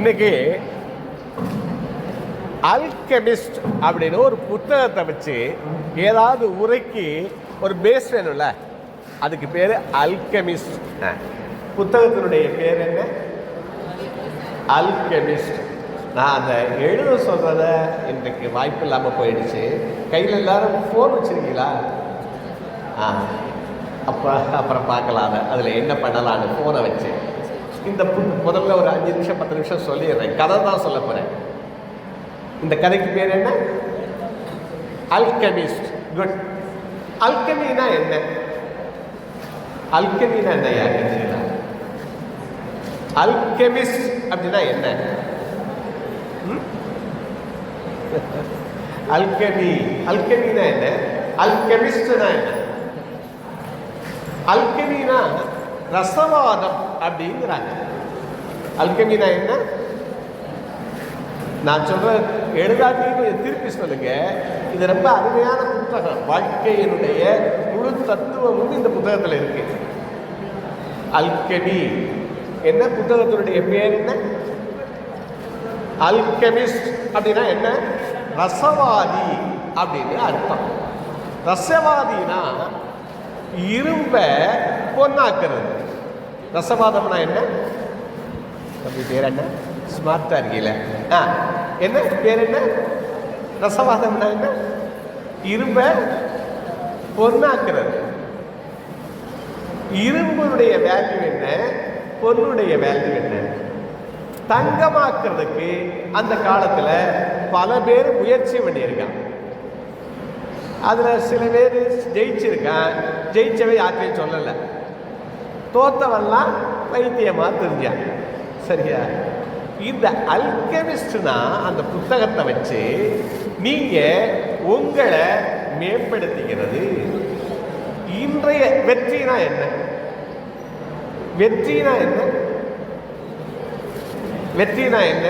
இன்னைக்கு அல்கெமிஸ்ட் அப்படின்னு ஒரு புத்தகத்தை வச்சு ஏதாவது உரைக்கு ஒரு பேஸ் வேணும்ல, அதுக்கு பேர் அல்கெமிஸ்ட். புத்தகத்தினுடைய பேர் என்ன? அல்கெமிஸ்ட். நான் அந்த எழுத சொல்கிறத இன்றைக்கு வாய்ப்பு இல்லாமல் போயிடுச்சு. கையில் எல்லாரும் ஃபோன் வச்சுருக்கீங்களா? அப்புறம் பார்க்கலாம். அதில் என்ன பண்ணலான்னு ஃபோனை வச்சு இந்த முதல்ல ஒரு 5 நிமிஷம் 10 நிமிஷம் சொல்லிடுறேன். கதை தான் சொல்ல போகிறேன். இந்த கதைக்கு பேர் என்ன? அல்கெமிஸ்ட். குட். அல்கெமினா என்ன? அல்கெமினா என்ன? யாருக்கு தெரியல? அல்கெமிஸ்ட் அப்படின்னா என்ன? அல்கெமி. அல்கெமினா என்ன? அல்கெமிஸ்ட்னா என்ன? அல்கெமினா ரசவாதம் அப்படிங்கிறாங்க. அல்கெமினா என்ன? நான் சொல்ற எழுதாட்டின்னு திருப்பி சொல்லுங்க. இது ரொம்ப அருமையான புத்தகம். வாழ்க்கையினுடைய முழு தத்துவமும் இந்த புத்தகத்தில் இருக்கு. அல்கெமி என்ன? புத்தகத்தினுடைய பேர் என்ன? அல்கெமிஸ்ட் அப்படின்னா என்ன? ரசவாதி அப்படின்னு அர்த்தம். ரசவாதினா இரும்ப பொன்னாக்குறது. ரசவாதம்னா என்ன? அப்படி பேர் என்ன? ஸ்மார்ட்டா இருக்கீங்கள? என்ன பேர் என்ன? ரசவாதம்னா என்ன? இரும்ப பொன்னாக்குறது. இரும்புடைய வேல்யூ என்ன? பொன்னுடைய வேல்யூ என்ன? தங்கமாக்குறதுக்கு அந்த காலத்துல பல பேர் முயற்சி பண்ணியிருக்கான். அதுல சில பேர் ஜெயிச்சிருக்கான். ஜெயிச்சவை யாருக்கையும் சொல்லலை. தோத்தவெல்லாம் வைத்தியமா தெரிஞ்சான். சரியா? இந்த அல்கெமிஸ்ட்னா அந்த புத்தகத்தை வச்சு நீங்க உங்களை மேம்படுத்திக்கிறது. இன்றைய வெற்றினா என்ன? வெற்றினா என்ன? வெற்றினா என்ன?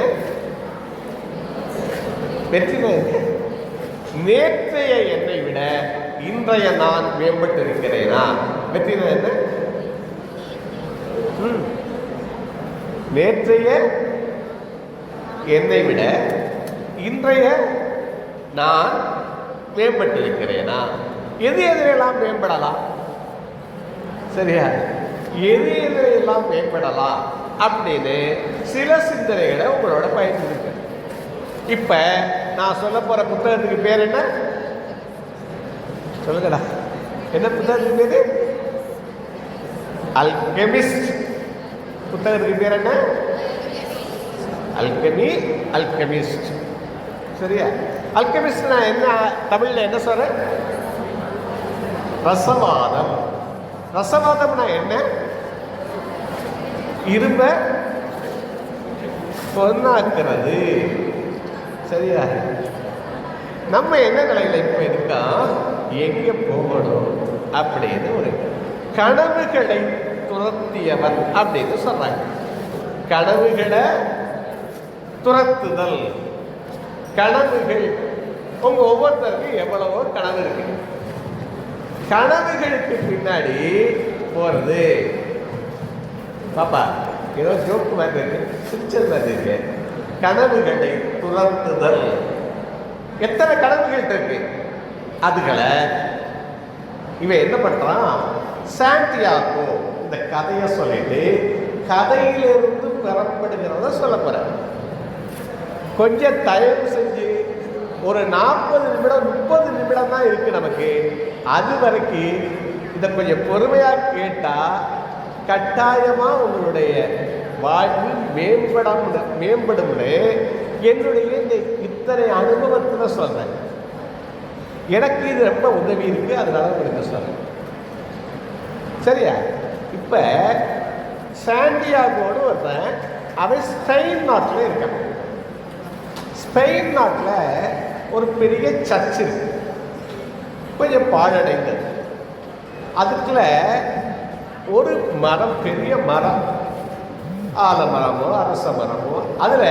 வெற்றினா என்ன? நேற்றைய என்னை விட இன்றைய நான் மேம்பட்டு இருக்கிறேனா? வெற்றினா என்ன? நேற்றைய என்னை விட இன்றைய நான் மேம்பட்டு இருக்கிறேனா? எது எதிரெல்லாம் மேம்படலாம்? சரியா? எது எதிரெல்லாம் மேம்படலாம் அப்படின்னு சில சிந்தனைகளை உங்களோட பயன்படுத்த. இப்ப நான் சொல்ல போற புத்தகத்துக்கு பேர் என்ன? சொல்லுங்கடா. என்ன புத்தகத்துக்கு பேரு? அல்கெமிஸ்ட். புத்தகத்துக்கு பேர் என்ன? Alchemy, alchemist. சரியா? அல்கெமிஸ்ட்னா என்ன? தமிழ்ல என்ன சொல்ற? ரசவாதம். ரசவாதம்னா என்ன? இரும்ப பொன்னாக்குறது. சரியா? நம்ம என்ன நிலையில இப்ப இருக்கா? எங்க போகணும் அப்படின்னு ஒரு கனவுகளை துரத்தியவன் அப்படின்னு சொல்றாங்க. கனவுகளை துரத்துதல். கனவுகள் உங்க ஒவ்வொருத்தருக்கும் எவ்வளவோ கனவு இருக்கு. கனவுகளுக்கு பின்னாடி போறது. பாப்பா ஏதோ ஜோக்கு மாதிரி இருக்கு, சிரிச்சல் மாதிரி இருக்கு. கனவுகளை துரத்துதல். எத்தனை கனவுகள் இருக்கு? அதுகளை இவன் என்ன பண்றான்? சாண்டியாகோ இந்த கதையை சொல்லிட்டு கதையிலிருந்து பெறப்படுகிறத சொல்ல போற. கொஞ்சம் தயவு செஞ்சு ஒரு 40 நிமிடம் 30 நிமிடம் தான் இருக்கு நமக்கு. அது வரைக்கும் இதை கொஞ்சம் பொறுமையா கேட்டா கட்டாயமா உங்களுடைய வாழ்வு மேம்படும்னு என்னுடைய இந்த இத்தனை அனுபவத்துல சொல்றேன். எனக்கு இது ரொம்ப உதவி இருக்கு, அதனால உங்களுக்கு சொல்றேன். சரியா? இப்ப சாண்டியாகோடு ஒருத்தன், அவன் ஸ்பெயின் நாட்டில் இருக்கான். ஸ்பெயின் நாட்டில் ஒரு பெரிய சர்ச் இருக்கு, கொஞ்சம் பாழடைந்தது. அதுக்குள்ள ஒரு மரம், பெரிய மரம், ஆலமரமோ அரச மரமோ, அதில்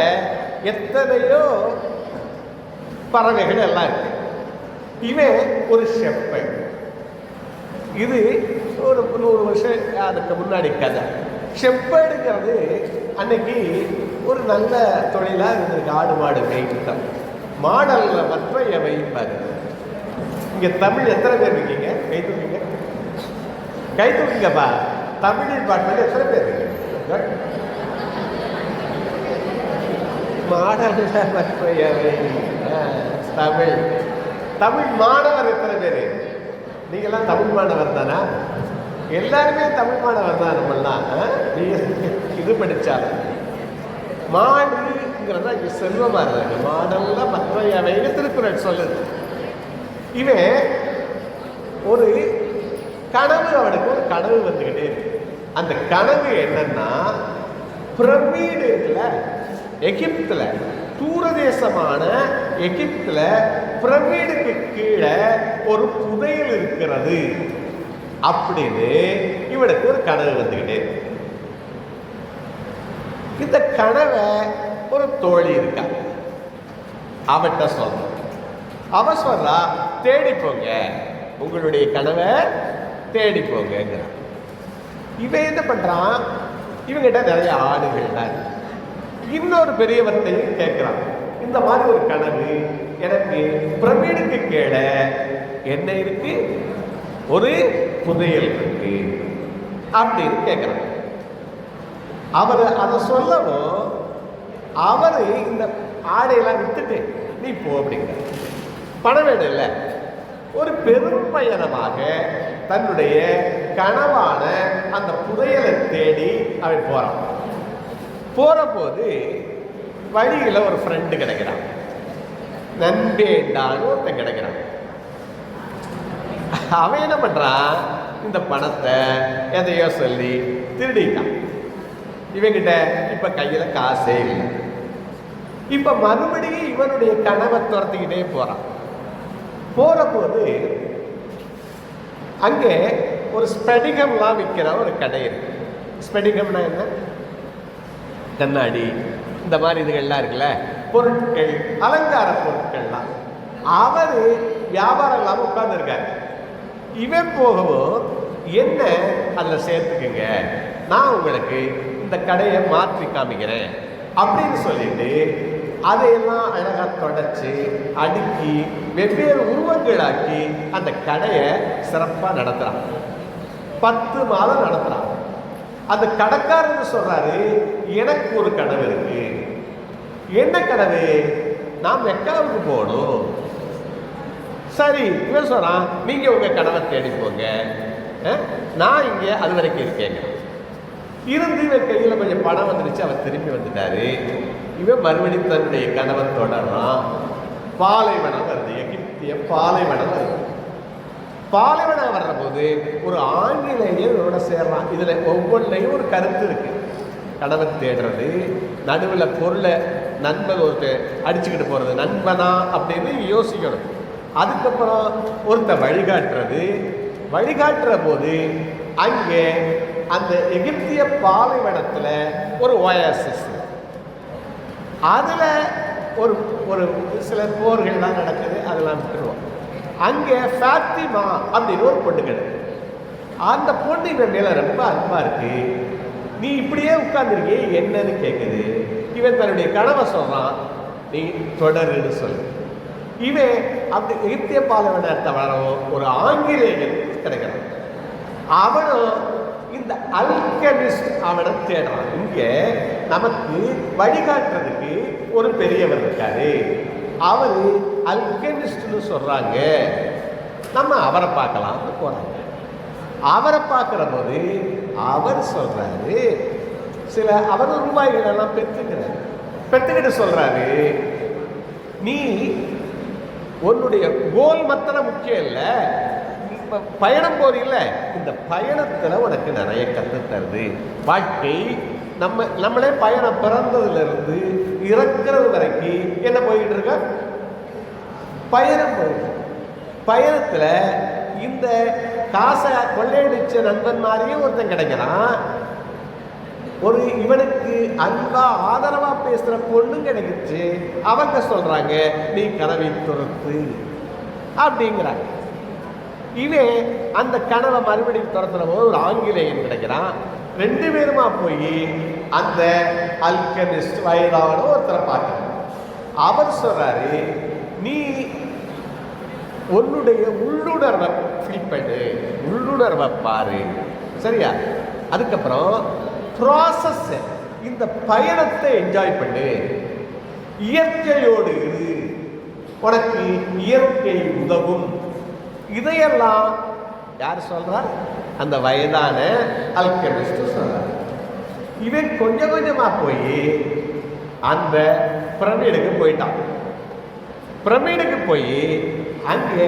எத்தனையோ பறவைகள் எல்லாம் இருக்கு. இவன் ஒரு ஷெப்பர்ட். இது ஒரு 100 வருஷம் அதுக்கு முன்னாடி கதை. ஷெப்பர்டுங்கிறது அன்னைக்கு ஒரு நல்ல தொழிலாக இருந்திருக்கு, ஆடு மாடு மேய்த்தான். மாடல்ல மற்ற எவைப்பாரு. இங்க தமிழ் எத்தனை பேர் இருக்கீங்க? கை தூக்கிங்க, கை தூக்கிங்கப்பா. தமிழ் டிபார்ட்மெண்ட் எத்தனை பேர் இருக்கீங்க? மாடல்ல மற்ற எவை தமிழ். தமிழ் மாணவர் எத்தனை பேர்? நீங்கெல்லாம் தமிழ் மாணவர் தானா? எல்லாருமே தமிழ் மாணவர் தான். நம்மளாம் நீங்க இது படிச்சாலும் மாடுங்கிறதா இங்க செல்வமா இருந்தாங்க. மாடல்ல மற்ற எவைன்னு திருக்குறள் சொல்லுது. இவன் ஒரு கனவு, அவனுக்கு ஒரு கனவு வந்துகிட்டே இருக்கு. அந்த கனவு என்னன்னா, பிரமிடு இருக்குல்ல எகிப்துல, தூரதேசமான எகிப்துல பிரமிடுக்கு கீழே ஒரு புதையல் இருக்கிறது அப்படின்னு இவனுக்கு ஒரு கனவு வந்துகிட்டே இருக்கு. இந்த கனவை ஒரு தோழி இருக்கா, அவட்ட சொல்ற. அவ சொல்றா, தேடி போங்க, உங்களுடைய கனவை தேடி போங்க. இவன் என்ன பண்றான், இவங்கிட்ட நிறைய ஆடுகள். இன்னொரு பெரியவர்த்தையும் கேட்கிறான், இந்த மாதிரி ஒரு கனவு எனக்கு, பிரமிடுக்கு கீழே என்ன இருக்கு, ஒரு புதையல் இருக்கு அப்படின்னு கேட்கிறான். அவர் அதை சொல்லவும் அவர் இந்த ஆடையெல்லாம் வித்துட்டு நீ போ அப்படிங்கிற. பணம் வேணும் இல்லை, ஒரு பெரும் பயணமாக தன்னுடைய கனவான அந்த புதையலை தேடி அவன் போறான். போற போது வழியில ஒரு ஃப்ரெண்டு கிடைக்கிறான், நண்பேண்டான்னு ஒருத்தன் கிடைக்கிறான். அவன் என்ன பண்றான், இந்த பணத்தை எதையோ சொல்லி திருடிட்டான். இவங்கிட்ட இப்ப கையில காசே இல்லை. இப்ப மறுபடியும் இவனுடைய கனவை துரத்திக்கிட்டே போறான். போற போது அங்கே ஒரு ஸ்படிகம்லாம் விற்கிற ஒரு கடை இருக்கு. ஸ்படிகம்னா என்ன, கண்ணாடி இந்த மாதிரி இதுகள்லாம் இருக்குல்ல, பொருட்கள், அலங்கார பொருட்கள்லாம். அவரு வியாபாரம் இல்லாம உட்கார்ந்து இருக்காரு. இவன் போகவும் என்ன அதில் சேர்த்துக்குங்க, நான் உங்களுக்கு இந்த கடையை மாற்றி காமிக்கிறேன் அப்படின்னு சொல்லிட்டு அதையெல்லாம் அழகாக தொடச்சி அடுக்கி வெவ்வேறு உருவங்களாக்கி அந்த கடையை சிறப்பாக நடத்துகிறான். 10 மாதம் நடத்துகிறான். அந்த கடைக்காரர் சொல்றாரு, எனக்கு ஒரு கனவு இருக்கு. என்ன கனவு, நான் மெக்காவுக்கு போகணும். சரி, இவன் சொல்றான், நீங்க உங்க கனவை தேடி போங்க, நான் இங்கே அது வரைக்கும் இருக்கேங்க. இருந்து இவன் கையில் கொஞ்சம் பணம் வந்துருச்சு, அவர் திரும்பி வந்துட்டாரு. இவன் மறுபடியும் தன்னுடைய கனவை தொடர்றான். பாலைவனம் வருது, எகிப்திய பாலைவனம் வருது. பாலைவனம் வர்ற போது ஒரு ஆங்கிலேயர் இவரோட சேர்றான். இதுல ஒவ்வொன்றையும் ஒரு கருத்து இருக்கு. கனவை தேடுறது, நடுவில் பொருளை நண்பன் ஒருத்தர் அடிச்சுக்கிட்டு போறது, நண்பனா அப்படின்னு யோசிக்கணும். அதுக்கப்புறம் ஒருத்தர் வழிகாட்டுறது. வழிகாட்டுற போது அங்கே அந்த எகிப்திய பாலைவனத்தில் ஒரு ஓயாசிஸ், அதுல ஒரு ஒரு சில போர்கள்லாம் நடக்குது, அதெல்லாம் விட்டுருவோம். அங்கே ஃபாத்திமா அப்படின்னு ஒரு பொண்ணு கிடையாது. அந்த பொண்ணு இவன் மேல ரொம்ப அன்பா இருக்கு. நீ இப்படியே உட்கார்ந்துருக்கே என்னன்னு கேட்குது. இவன் தன்னுடைய கனவை சொல்றான், நீ தொடருன்னு சொல்லு. இவன் அப்படி எகிப்திய பாலைவனத்தை வரவும் ஒரு ஆங்கிலேயன் கிடைக்கிறான். அவனும் இந்த அல்கெமிஸ்ட் அவனை தேடுறான். இங்க நமக்கு வழிகாட்டுறதுக்கு ஒரு பெரியவர் இருக்காரு, அவரு அல்கெமிஸ்ட்னு சொல்றாங்க, நம்ம அவரை பார்க்கலாம்னு போறாங்க. அவரை பார்க்கிற போது அவர் சொல்றாரு, சில அவர் ரூபாய்கள் எல்லாம் பெற்றுக்கிட்டு சொல்றாரு, நீ உன்னுடைய கோல் மத்தன முக்கியம் இல்லை, பயணம் போறீல்ல, இந்த பயணத்துல உனக்கு நிறைய கத்து தருது. வாழ்க்கை நம்மளே பயணம் பிறந்ததுல இருந்து இறக்குறது வரைக்கும் என்ன போயிட்டு இருக்க, பயணம் போயிட்டு. பயணத்துல இந்த காசை கொள்ளையடிச்ச நண்பன் மாதிரியே ஒருத்தன் கிடைக்கிறான். ஒரு இவனுக்கு அன்பா ஆதரவா பேசுற பொண்ணும் கிடைக்குச்சு. அவங்க சொல்றாங்க, நீ கனவை துரத்து அப்படிங்கிறாங்க. இவன் அந்த கனவை மறுபடியும் துரத்துற போது ஒரு ஆங்கிலேயன் கிடைக்கிறான். 2 பேருமா போய் அந்த அல்கெமிஸ்ட் வயதான ஒருத்தரை பார்க்க. அவர் சொல்றாரு, நீ உன்னுடைய உள்ளுணர்வை ஃபீல் பண்ணு, உள்ளுணர்வை பாரு, சரியா? அதுக்கப்புறம் ப்ராசஸ், இந்த பயணத்தை என்ஜாய் பண்ணு, இயற்கையோடு இரு, உனக்கு இயற்கை உதவும். இதையெல்லாம் யார் சொல்றா? அந்த வயதான அல்கெமிஸ்ட் சொல்றார். இவன் கொஞ்சம் கொஞ்சமா போய் அந்த பிரமிடுக்கு போயிட்டான். பிரமிடுக்கு போய் அங்கே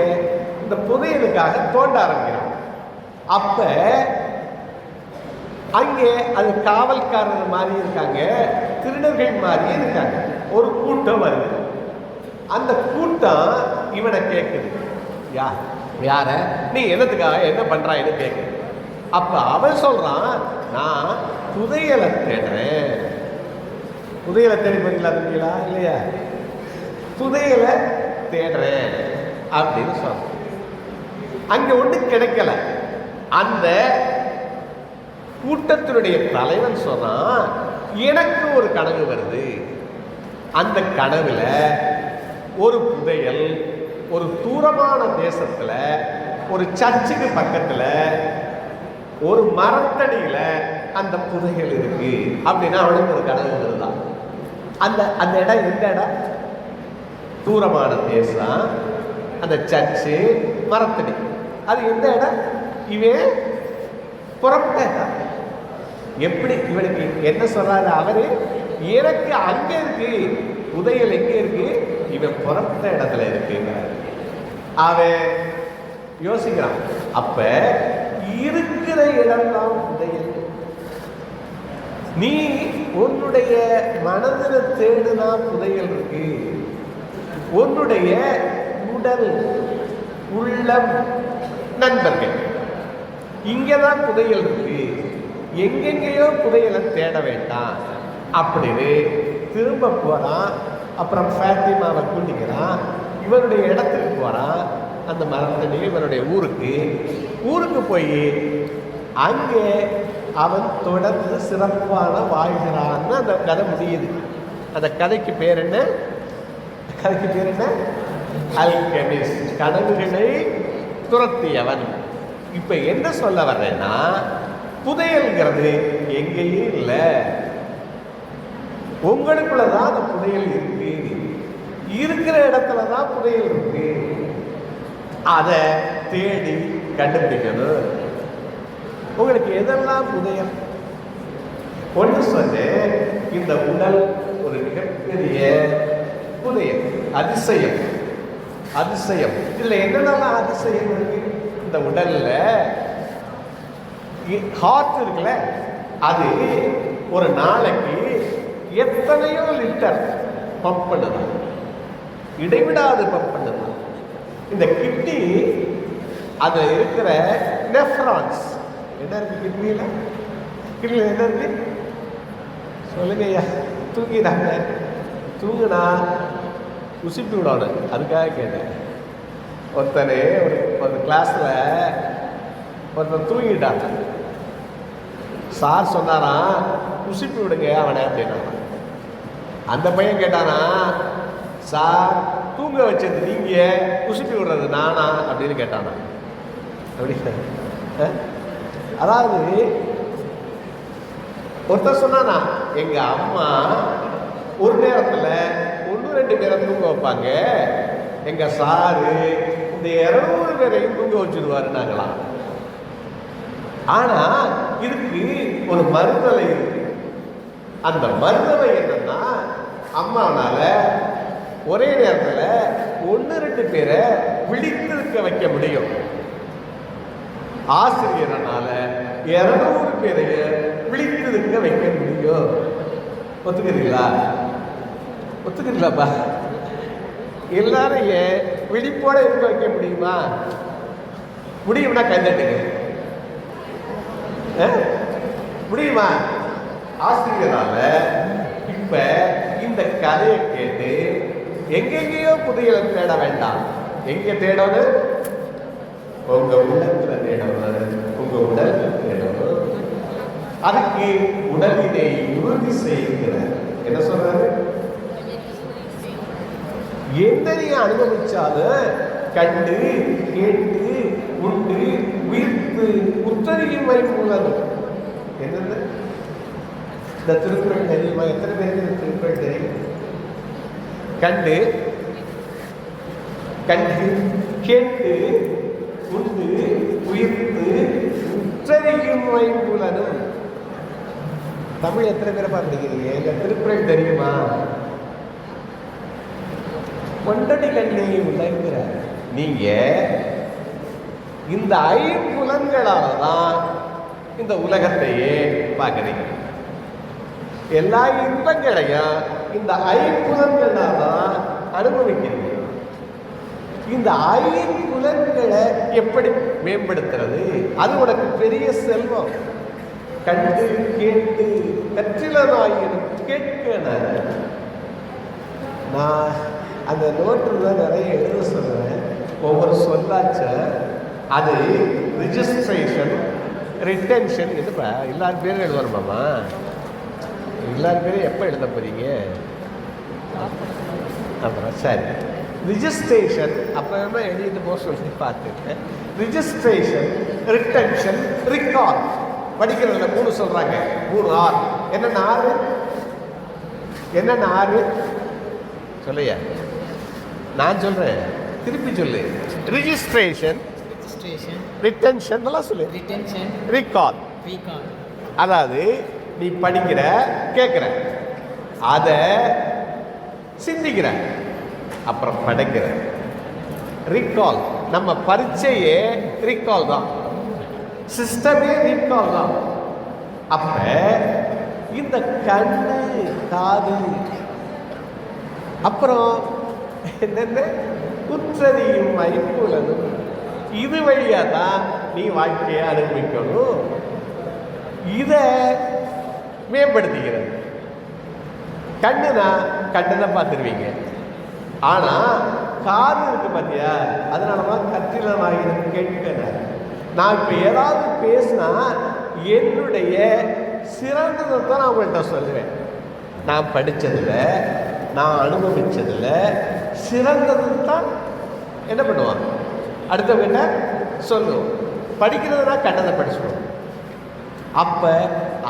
இந்த புதையலுக்காக தோண்ட ஆரம்பிக்கிறான். அப்ப அங்கே அது காவல்காரர் மாதிரி இருக்காங்க, திருடர்கள் மாதிரி இருக்காங்க. ஒரு கூட்டம் வருது. அந்த கூட்டம் இவனை கேட்குது, யார நீ என்னத்துக்காக என்ன பண்றான்னு கேட்குது. அப்ப அவன் சொல்றான், நான் புதையலை தேடுறேன். புதையலை தேடி போறீங்களா தம்பிங்களா? இல்லையா? புதையலை தேடுறேன் அப்படின்னு சொல்றான். அங்க ஒண்ணு கிடைக்கல. அந்த கூட்டத்தினுடைய தலைவன் சொன்னான், எனக்கு ஒரு கனவு வருது. அந்த கனவுல ஒரு புதையல் ஒரு தூரமான தேசத்துல ஒரு சர்ச்சுக்கு பக்கத்துல ஒரு மரத்தடியில அந்த புதையல் இருக்கு அப்படின்னா அவனுக்கு ஒரு கனவு வருதான். அந்த அந்த இடம் எந்த இடம்? தூரமான தேசம், அந்த சர்ச்சு, மரத்தடி, அது எந்த இடம்? இவன் புறப்பட்ட இடம். எப்படி இவனுக்கு என்ன சொல்றாரு அவரு? எனக்கு அங்க இருக்கு புதையல், எங்க இருக்கு? இவன் புறப்பட்ட இடத்துல இருக்குங்கிறார். அவன் யோசிக்கிறான், அப்ப இருக்கிற இடம்தான் புதையல். நீ உன்னுடைய மனதில தேடுனா புதையல் இருக்கு. உன்னுடைய உடல், உள்ளம், நண்பர்கள், இங்கதான் புதையல் இருக்கு. எங்கெங்கேயோ புதையலை தேட வேண்டாம் அப்படின்னு திரும்ப போறான். அப்புறம் ஃபாத்திமாவை கூட்டிக்கிறான். இவருடைய இடத்துக்கு போறான், அந்த மரத்தடி, இவருடைய ஊருக்கு போய் அங்கே அவன் தொடர்ந்து சிறப்பான வாழ்கிறான்னு அந்த கதை முடியுது. அந்த கதைக்கு பேர் என்ன? கதைக்கு பேர் என்ன? அல்கெமிஸ்ட், கனவுகளை துரத்தியவன். இப்ப என்ன சொல்ல வர்றேன்னா, புதையல்ங்கிறது எங்கேயும் இல்லை, உங்களுக்குள்ளதான் அந்த புதையல் இருக்கு. இருக்கிற இடத்துலதான் புதையல் இருக்கு. அதை தேடி கண்டுபிடிக்கணும். உங்களுக்கு எதெல்லாம் புதையல்? ஒன்று சொன்ன இந்த உடல் ஒரு மிகப்பெரிய புதையல், அதிசயம். அதிசயம் இதுல என்னென்னலாம் அதிசயம் இருக்கு? இந்த உடல்ல ஹார்ட் இருக்குல்ல, அது ஒரு நாளைக்கு எத்தனையோ லிட்டர் பம்ப் பண்ணுது, இடைவிடாது பம்ப் பண்ணுது. இந்த கிட்னி, அதுல இருக்கிற நெஃப்ரான்ஸ் என்ன இருக்கு கிட்னியில? கிட்னியில என்ன இருக்கு சொல்லுங்க ஐயா. தூங்கிடாங்க, தூங்குனா உசிப்பி விடணும், அதுக்காக கேட்டேன். ஒருத்தனே ஒரு கிளாஸ்ல ஒருத்தன் தூங்கிட்டான். சார் சொன்னாராம், உசிப்பி விடுங்க அவனை அப்படின்னா. அந்த பையன் கேட்டானா, சார் தூங்க வச்சது நீங்க, உசுப்பி விடுறது நானா அப்படின்னு கேட்டானா. அப்படி அதாவது ஒருத்தர் சொன்னானா, எங்க அம்மா ஒரு நேரத்துல 1-2 பேரை தூங்க வைப்பாங்க, எங்க சாரு இந்த 200 பேரையும் தூங்க வச்சிருவாரு நாங்களாம். ஆனா இதுக்கு ஒரு மருந்தவை இருக்கு. அந்த மருந்தவை என்னன்னா, அம்மானால ஒரே நேரத்துல 1-2 பேரை விழித்திருக்க வைக்க முடியும். ஆசிரியரனால 200 பேரைய விழித்திருக்க வைக்க முடியும். ஒத்துக்கிறீங்களா? ஒத்துக்கிறீங்களாப்பா? எல்லாரையும் விழிப்போட இருக்க வைக்க முடியுமா? முடியும்னா கைதட்டுங்க. முடியுமா? ஆசிரியரால இப்ப இந்த கதையை கேட்டு எங்கெங்கேயோ புதையலை தேட வேண்டாம். எங்க தேடணும்? உங்க உள்ளத்துல தேடணும், உங்க உடல் தேடணும். அதுக்கு உடலினை உறுதி செய்கிறார். என்ன சொல்றாரு? எந்த நீ அனுபவிச்சாலும் கண்டு கேட்டு உண்டு உயிர்த்து உத்தரியும் வைப்புள்ளது. என்னென்ன இந்த திருக்குறள் தெரியுமா? எத்தனை பேருக்கு இந்த திருக்குறள் தெரியும்? கண்டு கண்டு கேட்டு உண்டு உயிர்த்து உத்தரியும் வைப்புலனும். தமிழ் எத்தனை பேரை பார்த்துருக்கீங்க? எங்க திருக்குறள் தெரியுமா? கொண்டடி கண்ணை உலகிறார். நீங்க இந்த ஐம்புலன்களால தான் இந்த உலகத்தையே பார்க்குறீங்க. எல்லா இன்பங்களையும் இந்த ஐம்புலன்களால தான் அனுபவிக்கிறீங்க. இந்த ஐம்புலன்களை எப்படி மேம்படுத்துறது? அது உனக்கு பெரிய செல்வம். கண்டு கேட்டு கற்றிலனாயினும் கேட்க. நான் அந்த நோட்டில் தான் நிறைய எழுத சொல்கிறேன். ஒவ்வொரு சொல்லாச்ச அது ரிஜிஸ்ட்ரேஷன் ரிட்டென்ஷன் இதுப்பா எல்லாரும் பேரும் எழுதணுமாம்மா? எல்லாரும் பேரும் எப்போ எழுத போகிறீங்க? அப்புறம் சரி, ரிஜிஸ்ட்ரேஷன் அப்புறமா எழுதிட்டு போக சொல்லி பார்த்துருக்கேன். Registration, retention, recall. படிக்கிறதுல 3 சொல்கிறாங்க. 3 ஆர். என்னென்ன ஆறு? என்னென்ன ஆறு சொல்லையா? நான் சொல்கிறேன், திருப்பி சொல்லு. ரிஜிஸ்ட்ரேஷன், ரிட்டென்ஷன் எல்லாம் சொல்லு. ரிகால். அதாவது நீ படிக்கிற, கேட்குற, அதை சிந்திக்கிற, அப்புறம் படைக்கிற. ரிகால். நம்ம பரீட்சையே ரிகால் தான், சிஸ்டமே ரிகால் தான். அப்ப இந்த கண்ணு காது அப்புறம் என்னென்ன குற்றறியும் ஐம்புலனும் இது வழியா தான் நீ வாழ்க்கையை அனுபவிக்கணும். இதை மேம்படுத்திக்கிறது. கண்ணுனா கண்ணனை பார்த்துருவீங்க. ஆனா காது இருக்கு பார்த்தியா? அதனாலதான் கற்றிலனாயிரம் கேட்கிறேன். நான் இப்போ ஏதாவது பேசினா என்னுடைய சிறந்ததை தான் நான் உங்கள்கிட்ட சொல்லுவேன். நான் படித்ததில், நான் அனுபவித்ததில் சிறந்தது தான் என்ன பண்ணுவான் அடுத்தவங்கிட்ட சொல்லுவோம். படிக்கிறதுனா கண்ணதை படிச்சுடுவோம். அப்போ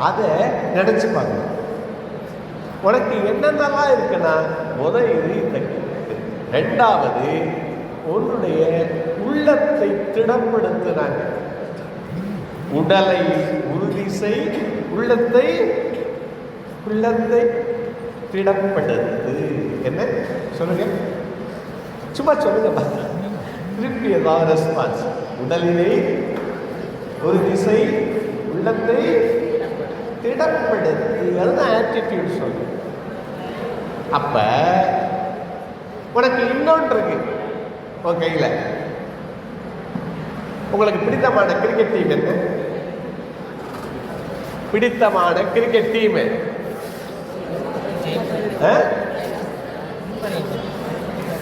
அதை நினச்சி பார்க்கணும். உனக்கு என்னென்னலாம் இருக்குன்னா இது இந்த. ரெண்டாவது, உன்னுடைய உள்ளத்தை திடப்படுத்தினாங்க. உடலை உறுதி செய், உள்ளத்தை திடப்படுத்து. என்ன சொல்லுங்க? சும்மா சொல்லுங்க. திருப்பி ஏதாவது ரெஸ்பான்ஸ். உடலினை உறுதி செய், உள்ளத்தை திடப்படுத்து. அதுதான் ஆட்டிடியூட் சொல்லு. அப்ப உனக்கு இன்னொன்று இருக்கு உன் கையில. உங்களுக்கு பிடித்தமான கிரிக்கெட் டீம் என்ன? பிடித்தமான கிரிக்கெட் டீம்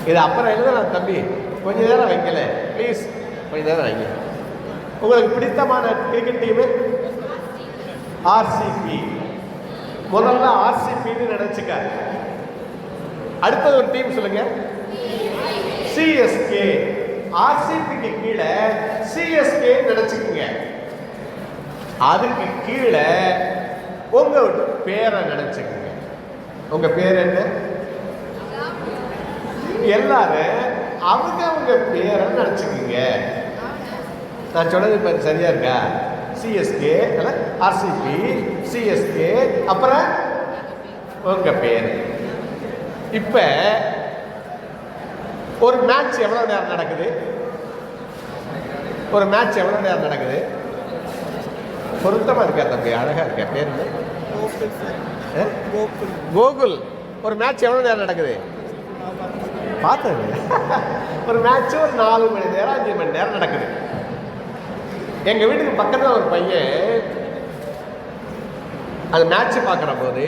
இது அப்புறம் எழுதலாம் தம்பி, கொஞ்ச நேரம் வைக்கல ப்ளீஸ், கொஞ்ச நேரம் வைங்க. உங்களுக்கு பிடித்தமான கிரிக்கெட் டீம் ஆர்சிபி. முதல்ல ஆர்சிபின்னு நினைச்சுக்க. அடுத்தது ஒரு டீம் சொல்லுங்க, சிஎஸ்கே. ஆர்சிபிக்கு கீழே சிஎஸ்கே நினைச்சுக்குங்க. அதுக்கு கீழே உங்க பேரை நினைச்சுக்குங்க. உங்க பேர் என்ன? எல்லாரும் அவங்க பேரை நினைச்சுக்குங்க. நான் சொன்னது இப்ப சரியா இருக்கா? சிஎஸ்கே, ஆர்சிபி, சிஎஸ்கே, அப்புறம் உங்க பேர். இப்ப ஒரு மேட்ச் எவ்வளவு நேரம் நடக்குது? ஒரு மேட்ச் எவ்வளவு நேரம் நடக்குது? பொருத்தமா இருக்கா தம்பி? அழகா இருக்கா? பேர் என்ன? கோகுல். ஒரு மேட்ச் எவ்வளவு நேரம் நடக்குது? பார்த்தது. ஒரு மேட்ச் ஒரு 4 மணி நேரம் 5 மணி நேரம் நடக்குது. எங்க வீட்டுக்கு பக்கத்துல ஒரு பையன் அந்த மேட்ச் பார்க்குற போது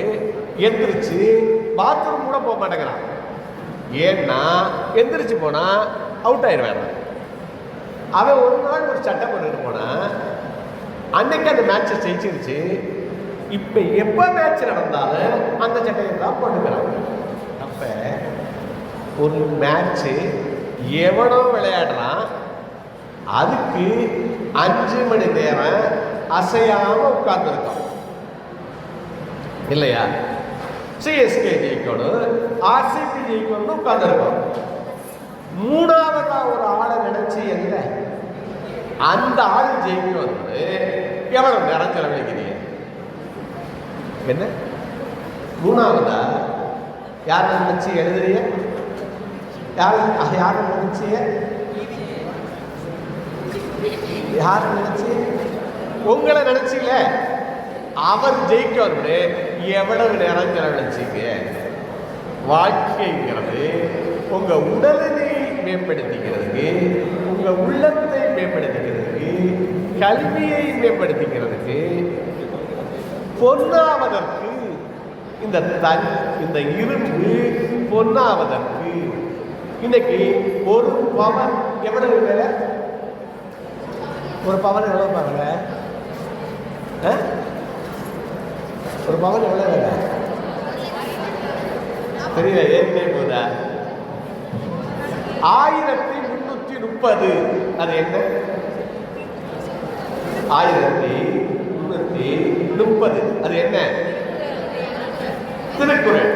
எந்திரிச்சு பாத்ரூம் கூட போக மாட்டேங்கிறான். ஏன்னா எந்திரிச்சு போனா அவுட் ஆயிடுவேன். அவன் ஒரு நாள் ஒரு சட்டை போட்டுட்டு போனா, அன்னைக்கு அந்த மேட்சை ஜெயிச்சிருச்சு. இப்ப எப்ப மேட்ச் நடந்தாலும் அந்த சட்டையை தான் போட்டுக்கிறாங்க. அப்ப ஒரு மேட்ச் எவனோ விளையாடுறான், அதுக்கு 5 மணி நேரம் அசையாம உட்கார்ந்துருக்கோம் இல்லையா? சிஎஸ்கே ஜெயிக்கணும், ஆர்சிபி ஜெயிக்கணும்னு உட்கார்ந்துருக்கோம். மூணாவதா ஒரு ஆளை நினைச்சு என்ன அந்த ஆள் ஜெயிக்க வந்து எவ்வளவு நேரம் செலவழிக்கிறீங்க? என்ன மூணாவதா யாரை நினைச்சு எழுதுறீங்க? யாரை நினைச்சிய? யார நினைச்சு? உங்களை நினைச்சீங்க. அவர் ஜெயிக்க வந்து எவ்வளவு நேரம் செலவழிச்சீங்க? வாழ்க்கைங்கிறது உங்க உடலினை மேம்படுத்திக்கிறதுக்கு, உங்க உள்ளத்தை மேம்படுத்திக்கிறதுக்கு, கல்வியை மேம்படுத்திக்கிறதுக்கு, பொன்னாவதற்கு, இந்த இரும்பு பொன்னாவதற்கு இன்னைக்கு ஒரு பவன் எவ்வளவு வேலை? ஒரு பவன் எவ்வளவு பாருங்க, ஒரு பவன் எவ்வளவு வேலை தெரியல. ஏற்கனவே போதா 1330. அது என்ன? 1330. அது என்ன? திருக்குறள்.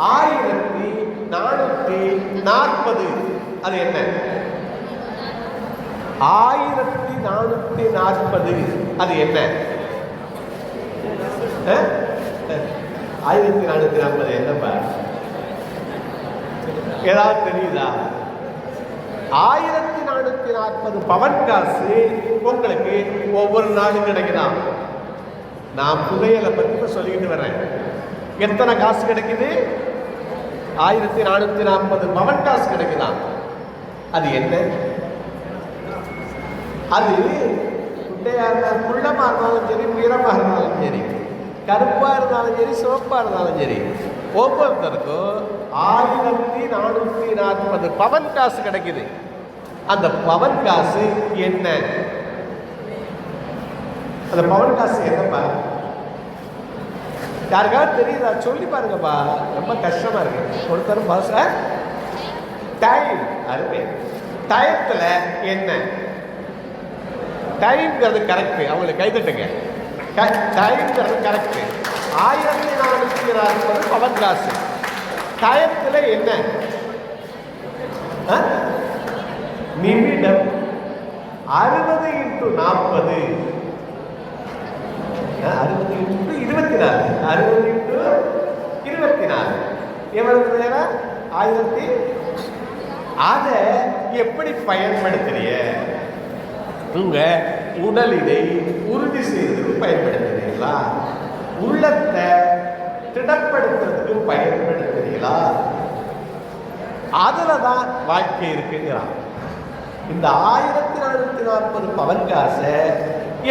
1440. அது என்ன? 1440. அது என்ன? 1440 என்னப்பா? ஏதாவது தெரியுதா? 1440 பவன் காசு உங்களுக்கு ஒவ்வொரு நாளும் கிடைக்குதான். நான் புதையலை பற்றி சொல்லிக்கிட்டு வரேன். எத்தனை காசு கிடைக்குது? 1440 பவன் காசு கிடைக்குதான். அது என்ன? அது குட்டையா இருந்தாலும், குள்ளமா இருந்தாலும் சரி, உயரமாக இருந்தாலும் சரி, கருப்பா இருந்தாலும் சரி, சிவப்பா இருந்தாலும் சரி, ஒவ்வொருத்தருக்கும் 1440 பவன் காசு கிடைக்குது. அந்த பவன் காசு என்ன? அந்த பவன் காசு என்னப்பா? யாருக்காவது தெரியுதா? சொல்லி பாருங்கப்பா. ரொம்ப கஷ்டமா இருக்கு. ஒருத்தரும் பாச டைம். அருமை. டயத்துல என்ன? டைம்ங்கிறது கரெக்ட். அவங்களுக்கு கைதட்டுங்க. டைம்ங்கிறது கரெக்ட். 1440 பவன் காசு. டயத்துல என்ன? நிமிடம் 60 × 40. 60 × 24. 60 × 24 எவ்வளவு நேரம்? 1000. அதை எப்படி பயன்படுத்துறீங்க? உங்க உடலினை உறுதி செய்வதற்கு பயன்படுத்துறீங்களா? உள்ளத்தை திடப்படுத்துறதுக்கு பயன்படுத்துறீங்களா? அதுலதான் வாழ்க்கை இருக்குங்கிறான். இந்த 1440 பவன் காசை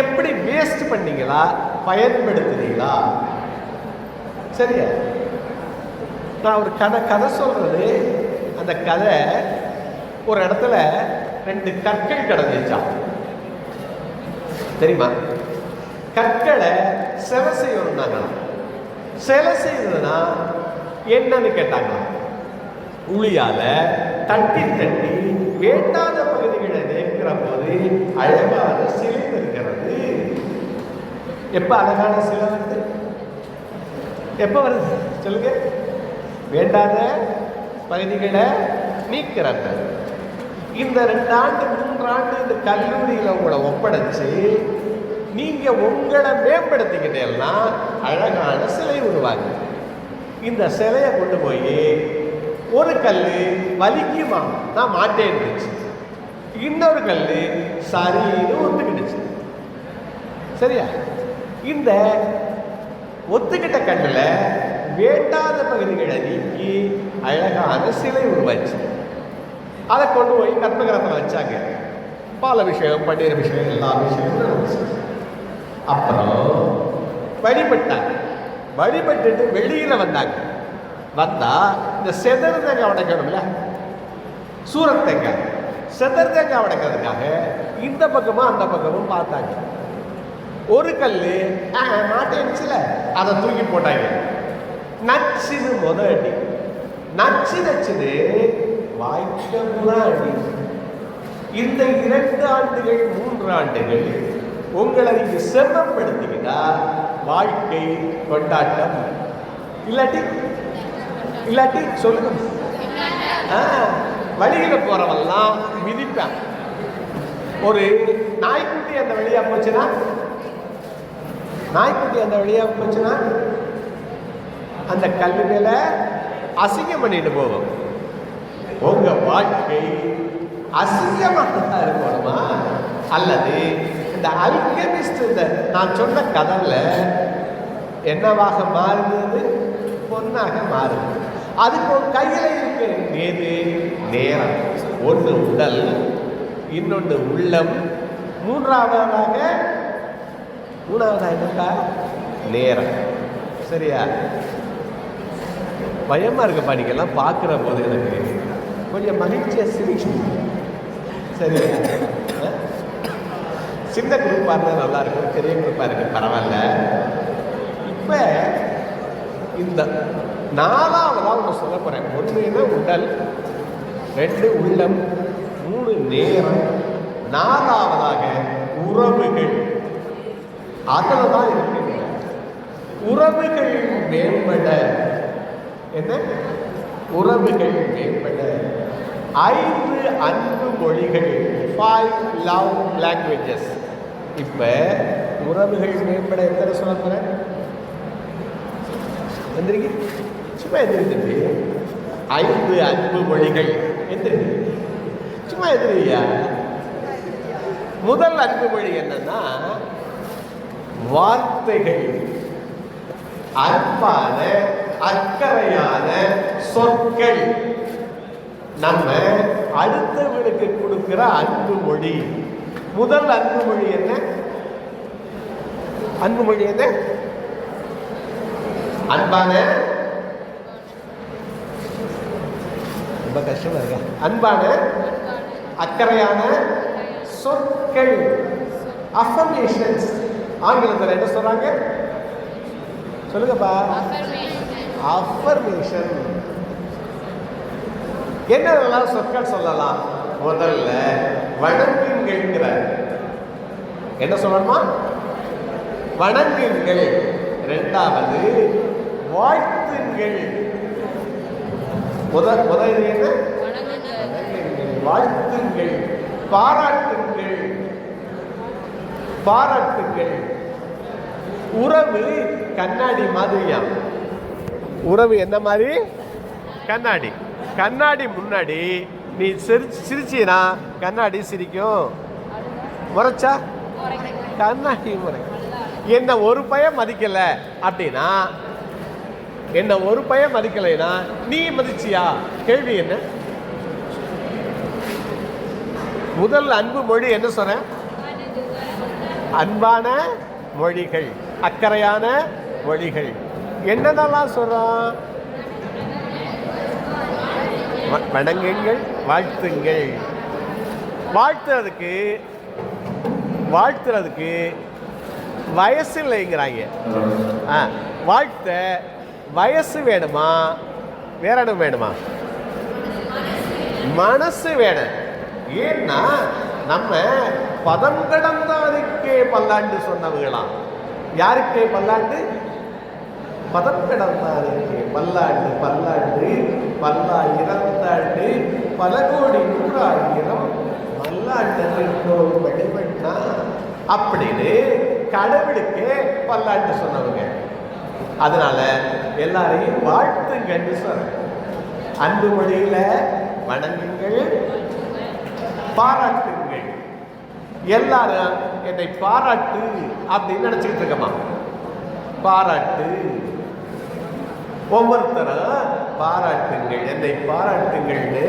எப்படி வேஸ்ட் பண்ணீங்களா, பயன்படுத்துறீங்களா? சரியா? நான் ஒரு கதை சொல்றது. அந்த கதை, ஒரு இடத்துல 2 கற்கள் கிடந்துச்சான். தெரியுமா? கற்களை சிலை செய்யணும்னாங்களாம். சிலை செய்யறதுன்னா என்னன்னு கேட்டாங்களாம். உளியால தட்டி தட்டி வேண்டாத பகுதிகளை நேர்க்கிற போது அழகான சிலை இருக்கிறது. எப்ப அழகான சிலை வருது? எப்ப வருது சொல்லுங்க? வேண்டாத பகுதிகளை நீக்கிறாங்க. இந்த 2 ஆண்டு 3 ஆண்டு இந்த கல்லூரியில் உங்களை ஒப்படைச்சு நீங்க உங்களை மேம்படுத்திக்கிட்டேன்னா அழகான சிலை உருவாங்க. இந்த சிலையை கொண்டு போய் ஒரு கல் வலிக்குமா, நான் மாட்டேன் இருந்துச்சு. இன்னொரு கல் சரின்னு ஒத்துக்கிடுச்சு. சரியா? இந்த ஒத்துக்கிட்ட கல்லில் வேண்டாத பகுதிகளை நீக்கி அழகான சிலை உருவாச்சு. அதை கொண்டு போய் கர்ப்பகிரகத்தில் வச்சாங்க. பால் அபிஷேகம், பன்னீர் அபிஷேகம், எல்லா அபிஷேகமும் நடந்துச்சு. அப்புறம் வழிபட்டாங்க. வழிபட்டுட்டு வெளியில வந்தாங்க. வந்தா இந்த செதறு தேங்காய் உடைக்கணும்ல, சூரத் தேங்காய், செதறு தேங்காய் உடைக்கிறதுக்காக இந்த பக்கமும் அந்த பக்கமும் பார்த்தாங்க. ஒரு கல் மாட்டேன்னுச்சுல, அதை தூக்கி போட்டாங்க. நச்சுன்னு அடி, நச்சுன்னு வாய்க்க அடி. இந்த 2 ஆண்டுகள் 3 ஆண்டுகள் உங்களை நீங்க சிரமப்படுத்திக்கிட்டா வாழ்க்கை கொண்டாட்டம். இல்லாட்டி சொல்லுங்க, வழியில போறவெல்லாம் மிதிப்பான். ஒரு நாய்க்குட்டி அந்த வழியா போச்சுன்னா அந்த கல்லு மேல அசிங்கம் பண்ணிட்டு போகும். உங்க வாழ்க்கை அசிங்கமாக இருக்கணுமா? அல்லது இந்த அல்கெமிஸ்ட் இந்த நான் சொன்ன கதவுல என்னவாக மாறுகிறது? பொன்னாக மாறுது. அதுக்கு ஒரு கையில இருக்கு நேரம். ஒன்று உடல், இன்னொன்று உள்ளம், மூன்றாவதாக இருக்கா நேரம். சரியா? பயமா இருக்கு படிக்கலாம் பார்க்குற போது எனக்கு கொஞ்சம் மகிழ்ச்சியா சிரிக்கும். சரியா? சின்ன குரூப்பாக இருந்தால் நல்லா இருக்கும், பெரிய குரூப்பாக இருக்கு பரவாயில்ல. இப்போ இந்த 4ஆவதாக ஒன்று சொல்ல போகிறேன். 1 உடல், 2 உள்ளம், 3 நேரம், 4ஆவதாக உறவுகள். அதில் தான் இருக்கு உறவுகள் மேம்பட. என்ன உறவுகள் மேம்பட? 5 அன்பு மொழிகள், 5 லவ் லாங்குவேஜஸ். இப்போ உறவுகள் மேம்பட எத்தனை சொல்ல போகிறேன்? எந்திரிக்கு, சும்மா எந்திரிச்சு. 5 அன்பு மொழிகள் எந்திரி, சும்மா எதிரியா. முதல் அன்பு மொழி என்னன்னா வார்த்தைகள், அன்பான அக்கறையான சொற்கள். நம்ம அடுத்தவர்களுக்கு கொடுக்கிற அன்பு மொழி. முதல் அன்பு மொழி என்ன? அன்பு மொழி என்ன? அன்பான, ரொம்ப கஷ்டமா இருக்கா? அன்பான அக்கறையான சொற்கள், அஃபர்மேஷன்ஸ். ஆங்கிலத்தில் என்ன சொல்றாங்க? சொல்லுங்கப்பா. அஃபர்மேஷன். என்னெல்லாம் சொற்கள் சொல்லலாம்? முதல்ல வணங்குங்கள். என்ன சொல்லணுமா? வணங்குங்கள். 2வது வாழ்த்துங்கள். முதல் என்ன? வாழ்த்துங்கள். பாராட்டுங்கள். உறவு கண்ணாடி மாதிரியா? உறவு என்ன மாதிரி? கண்ணாடி முன்னாடி நீ சிரிச்சினா கண்ணாடி சிரிக்கும், முறைச்சா கண்ணாடி முறை. என்ன ஒரு பையன் மதிக்கல அப்படின்னா, என்ன ஒரு பையன் மதிக்கலைன்னா நீ மதிச்சியா? கேள்வி என்ன? முதல் அன்பு மொழி என்ன சொன்ன? அன்பான மொழிகள், அக்கறையான மொழிகள். என்னென்னலாம் சொல்றோம்? வணங்குங்கள், வாழ்த்துங்கள். வாழ்த்துறதுக்கு வயசு இல்லைங்கிறாங்க. வாழ்த்த வயசு வேணுமா? வேற என்ன வேணுமா? மனசு வேணும். ஏன்னா நம்ம பதம் கடந்தாருக்கே பல்லாண்டு சொன்னவங்களாம். யாருக்கே பல்லாண்டு? பதம் கடந்தாருக்கே பல்லாண்டு. பல்லாயிரத்தாண்டு பல கோடி 100,000 பல்லாண்டு வழிபட்டா அப்படின்னு கடவுளுக்கே பல்லாண்டு சொன்னவங்க. அதனால எல்லாரையும் வாழ்த்துங்கன்னு சொல்ற. அன்பு மொழியில வணங்குங்கள், பாராட்டுங்கள். எல்லாரும் என்னை பாராட்டு அப்படின்னு நினைச்சுக்கிட்டு இருக்கமா? பாராட்டு. ஒவ்வொருத்தரும் பாராட்டுங்கள், என்னை பாராட்டுங்கள்னு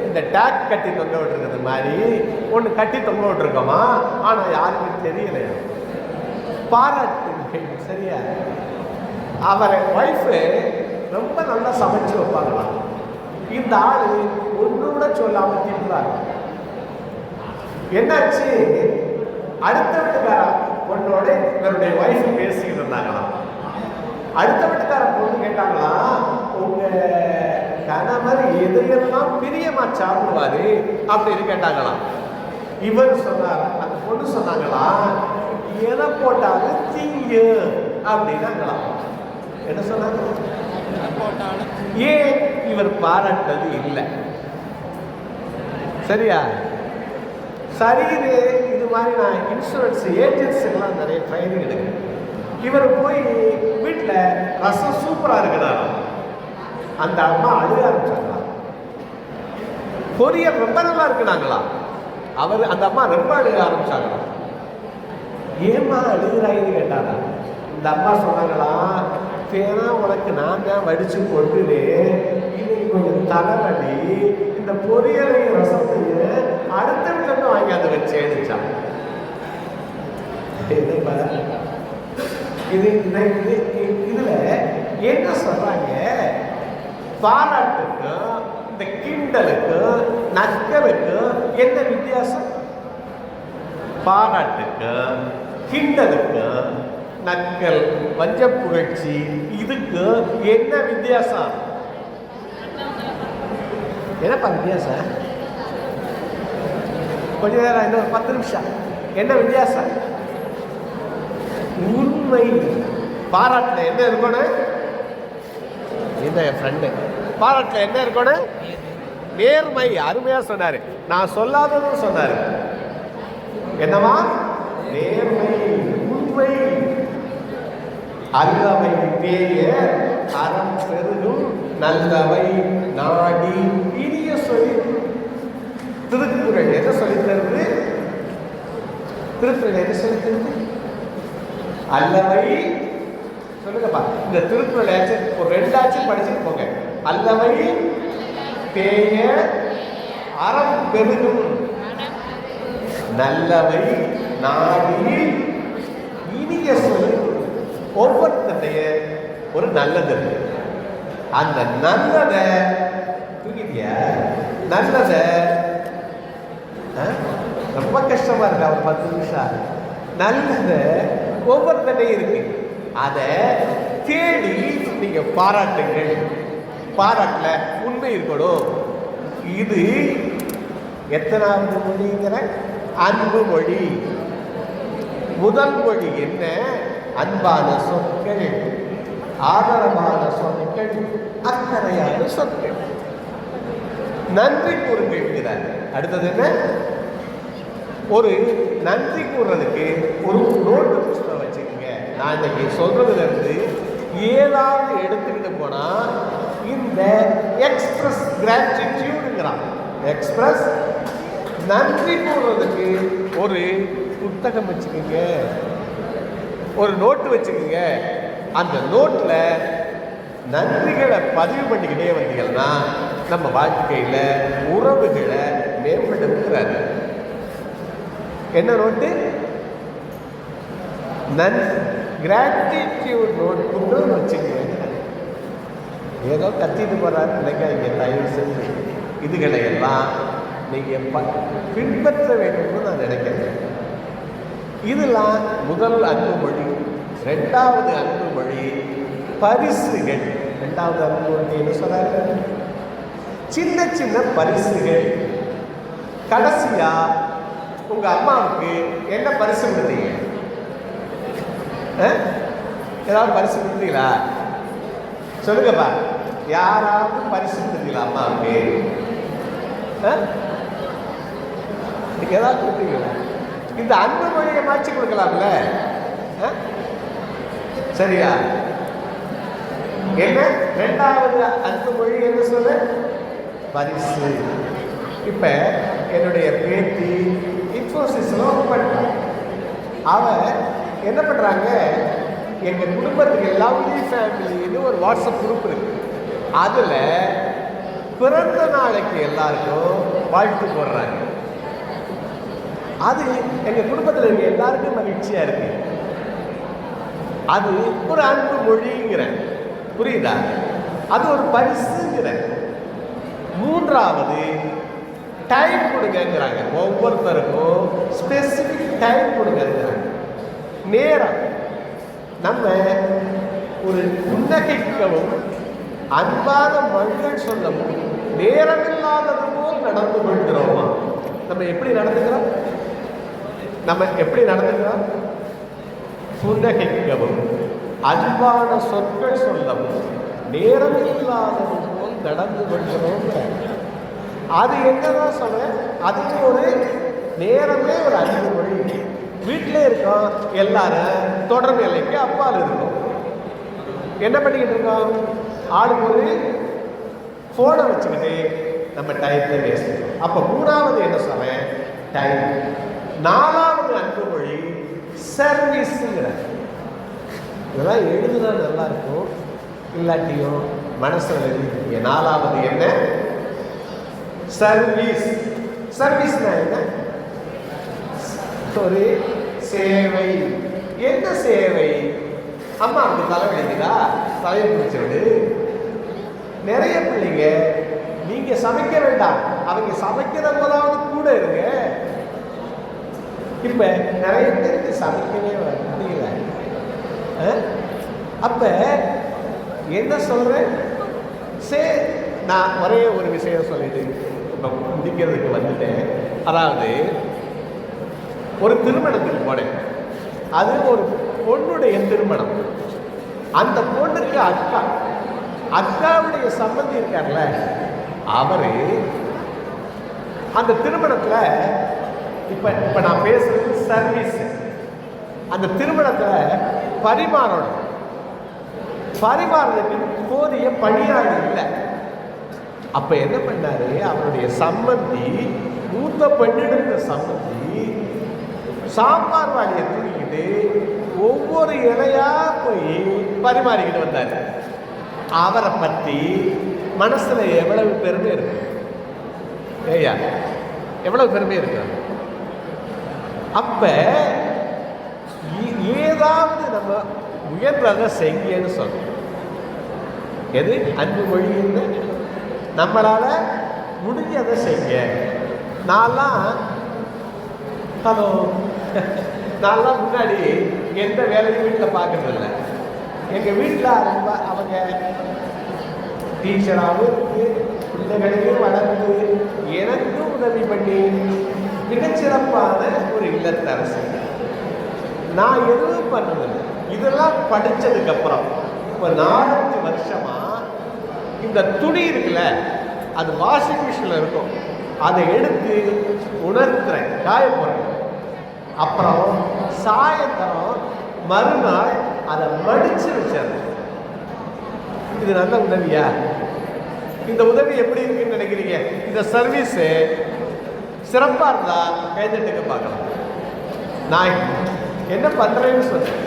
இந்த டேக் கட்டி தொங்க விட்டுருக்கிறது மாதிரி ஒன்று கட்டி தொங்க விட்டுருக்கோமா? ஆனால் யாருக்கும் தெரியலையா? பாராட்டுங்கள். சரியா? அவரை ஒய்ஃபு ரொம்ப நல்லா சமைச்சு வைப்பாங்களாம். இந்த ஆளு ஒன்று கூட சொல்லாம திட்டுறாங்க. என்னாச்சு? அடுத்த வீட்டுக்காரா உன்னோட இவருடைய ஒய்ஃப் பேசிக்கிட்டு இருந்தாங்களாம். அடுத்த வீட்டுக்கார பொண்ணு கேட்டாங்களா, உங்க கணவர் எதையெல்லாம் பிரியமா சாப்பிடுவாரு அப்படின்னு கேட்டாங்களாம். இவர் சொன்னார், அந்த பொண்ணு சொன்னாங்களா, எதை போட்டாலும் தீங்கு அப்படின்னாங்களாம். என்ன சொன்னாங்க? ஏன் இவர் பாராட்டது இல்லை? சரியா? சரிது. இது மாதிரி நான் இன்சூரன்ஸ் ஏஜென்ட்ஸுக்கெல்லாம் நிறைய ட்ரைனிங் எடுக்கிறேன். இவர் போய் வீட்டில் ரசம் சூப்பராக இருக்கிறாராம். அந்த அம்மா அழுக ஆரம்பிச்சாங்களா. பொரியல் ரொம்ப நல்லா இருக்குனாங்களா. அந்த அம்மா ரொம்ப அழுக ஆரம்பிச்சாங்களா. ஏமா அழுகிறாயின்னு கேட்டாரா. இந்த அம்மா சொன்னாங்களா, தேனா உனக்கு நான் தான் வடிச்சு கொண்டுனே, இன்னைக்கு கொஞ்சம் தலைவலி, இந்த பொரியலையும் ரசத்தையும் அடுத்த வீட்டில் வாங்கி அதை வச்சேன்னுச்சான். இதுல என்ன சொல்றாங்க? பாராட்டுக்கும் இந்த கிண்டலுக்கும் நக்கலுக்கும் என்ன வித்தியாசம்? பாராட்டுக்கும் கிண்டலுக்கும் நக்கல் வஞ்ச புகழ்ச்சி இதுக்கு என்ன வித்தியாசம்? என்னப்பா வித்தியாசம்? கொஞ்ச நேரம், இன்னொரு 10 நிமிஷம். என்ன வித்தியாசம்? உண்மை. பாராட்டுல என்ன இருக்கணும்? இந்த ஃப்ரெண்டு பாராட்டுல என்ன இருக்கணும்? நேர்மை. அருமையா சொன்னாரு. நான் சொல்லாததும் சொன்னாரு. என்னவா? நேர்மை, உண்மை. அல்லவை தேய அறம் பெருகும் நல்லவை நாடி இனிய சொல்லி. திருக்குறள் எதை சொல்லித்தருது? திருக்குறள் எதை சொல்லித்தருது? அல்லவை. சொல்லுங்கப்பா, இந்த திருக்குறள் ஒரு 2 ஆச்சும் படிச்சுட்டு போங்க. அல்லவை தேய அறம் பெருகும் நல்லவை நாடி இனிய சொல்லி. ஒவ்வொருத்தருடைய ஒரு நல்லது இருக்கு. அந்த நல்லதை தூக்கிட்டியா? நல்லதை ரொம்ப கஷ்டமா இருக்கா ஒரு 10 நிமிஷம். நல்லதை ஒவ்வொருத்தருடையும் இருக்கு. அதை தேடி நீங்க பாராட்டுங்கள். பாராட்டல உண்மை இருக்கணும். இது எத்தனாவது மொழிங்கிற? அன்பு மொழி. முதல் மொழி என்ன? அன்பான சொற்கள், ஆதரவான சொற்கள், அக்கறையான சொற்கள். நன்றி கூறுங்கள். அடுத்தது என்ன? ஒரு நன்றி கூறுறதுக்கு ஒரு நோட்டு புத்தகம் வச்சுக்கோங்க. நான் இன்னைக்கு சொல்றதுல இருந்து ஏதாவது எடுத்துக்கிட்டு போனா இந்த எக்ஸ்பிரஸ் கிராட்டிடியூடுங்கிறான். எக்ஸ்பிரஸ் நன்றி கூறுறதுக்கு ஒரு புத்தகம் வச்சுக்கோங்க, ஒரு நோட்டு வச்சுக்கோங்க. அந்த நோட்டில் நன்றிகளை பதிவு பண்ணிக்கிட்டே வந்தீங்கன்னா நம்ம வாழ்க்கையில் உறவுகளை மேம்படுத்துறாரு. என்ன நோட்டு? கிராட்டிடியூட் நோட் புத்தகம் வச்சுக்கோங்க. ஏதோ கத்திட்டு போறாரு நினைக்காதீங்க. தயவு செஞ்சு இதுகளை எல்லாம் நீங்கள் பின்பற்ற வேண்டும்னு நான் நினைக்கிறேன். இதெல்லாம் முதல் அன்பு மொழி. 2வது அன்பு மொழி பரிசுகள். 2வது அன்பு மொழி என்ன சொல்றாரு? சின்ன சின்ன பரிசுகள். கடைசியா உங்க அம்மாவுக்கு என்ன பரிசு கொடுத்தீங்க? ஏதாவது பரிசு கொடுத்தீங்களா? சொல்லுங்கப்பா. யாராவது பரிசு கொடுத்தீங்களா அம்மாவுக்கு? ஏதாவது கொடுத்தீங்களா? இந்த அன்பு மொழியை மாற்றி கொடுக்கலாம்ல. சரியா? என்ன 2வது அன்பு மொழி என்ன சொல்ல? பரிசு. இப்ப என்னுடைய பேத்தி இன்ஃபோசிஸ்ல ஒர்க் பண்றாங்க. அவ என்ன பண்றாங்க? எங்க குடும்பத்துக்கு லவ்லி ஃபேமிலின்னு ஒரு வாட்ஸ்அப் குரூப் இருக்கு. அதுல பிறந்த நாளைக்கு எல்லாருக்கும் வாழ்த்து போடுறாங்க. அது எங்க குடும்பத்தில் இருக்க எல்லாருக்கும் மகிழ்ச்சியா இருக்கு. அது ஒரு அன்பு மொழிங்கிற. புரியுதா? அது ஒரு பரிசுங்கிற. 3வது டைம் கொடுங்கிறாங்க. ஒவ்வொருத்தருக்கும் ஸ்பெசிபிக் டைம் கொடுங்கிறாங்க. நேரம். நம்ம ஒரு புன்னகைக்கவும் அன்பான மொழிகள் சொல்லவும் நேரமில்லாதது போல் நடந்து கொள்கிறோமா? நம்ம எப்படி நடந்துக்கிறோம்? புன்னகைக்கவும் அன்பான சொற்கள் சொல்லவும் நேரமில்லாதது போல் நடந்து கொள்கிறோம். அது என்னதான் சொல்றேன், அதுக்கு ஒரு நேரமே ஒரு அன்பு மொழி. வீட்டிலே இருக்கோம், எல்லாரும் தொடர்பு எல்லைக்கு அப்பால் இருக்கோம். என்ன பண்ணிக்கிட்டு இருக்கோம்? ஆளுக்கு ஒரு ஃபோனை வச்சுக்கிட்டு நம்ம டைத்தை வேஸ்ட். அப்போ மூணாவது என்ன சொல்றேன்? டைம். நாலாவது அன்பு மொழி சர்வீஸுங்கிற. இதெல்லாம் எழுதுனா நல்லா இருக்கும், இல்லாட்டியும் மனசில் எழுதிங்க. நாலாவது என்ன? சர்வீஸ். சர்வீஸ்னா என்ன? ஒரு சேவை. என்ன சேவை? அம்மா அந்த தலை வலிக்குதா, தலையை பிடிச்சிடு. நிறைய பிள்ளைங்க நீங்க சமைக்க வேண்டாம், அவங்க சமைக்கிற போதாவது கூட இருங்க. இப்ப நிறைய பேருக்கு சமைக்கவே முடியல. அப்ப என்ன சொல்றேன்? நான் ஒரே ஒரு விஷயம் சொல்லிட்டு இப்ப முடிக்கிறதுக்கு வந்துட்டேன். அதாவது ஒரு திருமணத்துக்கு போனேன். அது ஒரு பொண்ணுடைய திருமணம். அந்த பொண்ணுக்கு அக்காவுடைய சம்பந்தி இருக்கார்ல, அவரு அந்த திருமணத்துல இப்ப நான் பேசுறது சர்வீஸ். அந்த திருமணத்துல பரிமாறதுக்கு போதிய பணியாளர் இல்லை. அப்ப என்ன பண்ணாரு, அவருடைய சம்பந்தி, மூத்த பெண்ணெடுத்த சம்பந்தி சாம்பார் வாளியை தூக்கிக்கிட்டு ஒவ்வொரு இலையா போய் பரிமாறிக்கிட்டு வந்தார். அவரை பற்றி மனசுல எவ்வளவு பெருமை இருக்கு ஏயா, எவ்வளவு பெருமை இருக்கு. அப்ப ஏதாவது நம்ம முயன்றதை செய்யன்னு சொல்றோம். எது அன்பு மொழின்னு? நம்மளால முடிஞ்சதை செய்ய. நான்லாம் முன்னாடி எந்த வேலையும் வீட்டில் பார்க்கறதில்லை. எங்கள் வீட்டில் ரொம்ப அவங்க டீச்சராகவும் இருக்கு, பிள்ளைகளையும் வளர்ந்து எனக்கும் உதவி பண்ணி மிகச்சிறப்பான ஒரு இல்லத்தரசு. நான் எதுவும் பண்ணதில்லை. இதெல்லாம் படித்ததுக்கப்புறம் இப்போ 4 வருஷமா இந்த துணி இருக்குல்ல, அது வாஷிங் மிஷினில் இருக்கும், அதை எடுத்து உணர்த்துறேன், காய போடுறேன். அப்புறம் சாயந்தரம் மறுநாள் அதை மடிச்சு வச்சிடறேன். இது நல்ல உதவியா? இந்த உதவி எப்படி இருக்குன்னு நினைக்கிறீங்க? இந்த சர்வீஸ் சிறப்பா இருந்தா கைதட்டுக்கு பார்க்கலாம். நான் என்ன பண்றேன்னு சொல்றேன்,